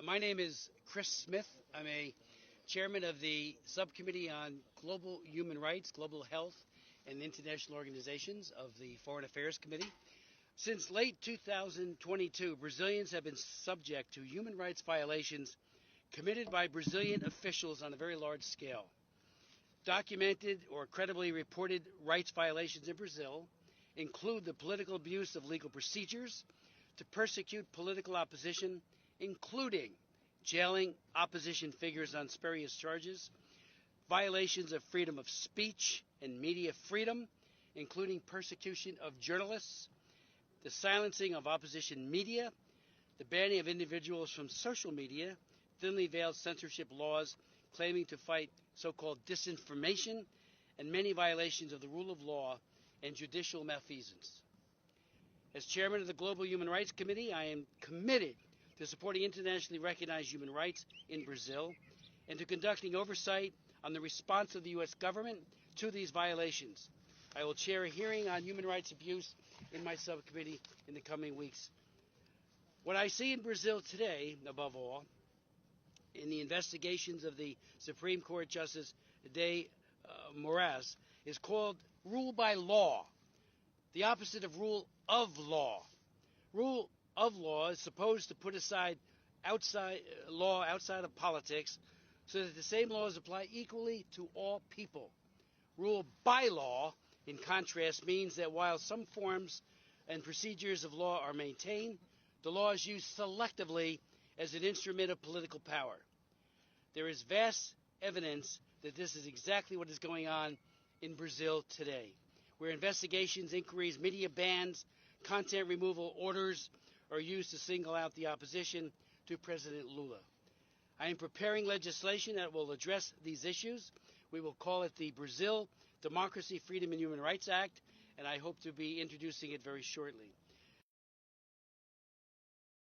My name is Chris Smith. I'm a chairman of the Subcommittee on Global Human Rights, Global Health, and International Organizations of the Foreign Affairs Committee. Since late 2022, Brazilians have been subject to human rights violations committed by Brazilian officials on a very large scale. Documented or credibly reported rights violations in Brazil include the political abuse of legal procedures to persecute political opposition, including jailing opposition figures on spurious charges, violations of freedom of speech and media freedom, including persecution of journalists, the silencing of opposition media, the banning of individuals from social media, thinly veiled censorship laws claiming to fight so-called disinformation, and many violations of the rule of law and judicial malfeasance. As chairman of the Global Human Rights Committee, I am committed to supporting internationally recognized human rights in Brazil and to conducting oversight on the response of the U.S. government to these violations. I will chair a hearing on human rights abuse in my subcommittee in the coming weeks. What I see in Brazil today, above all, in the investigations of the Supreme Court Justice de Moraes, is called rule by law, the opposite of rule of law. Rule of law is supposed to put aside law outside of politics so that the same laws apply equally to all people. Rule by law, in contrast, means that while some forms and procedures of law are maintained, the law is used selectively as an instrument of political power. There is vast evidence that this is exactly what is going on in Brazil today, where investigations, inquiries, media bans, content removal orders are used to single out the opposition to President Lula. I am preparing legislation that will address these issues. We will call it the Brazil Democracy, Freedom, and Human Rights Act, and I hope to be introducing it very shortly.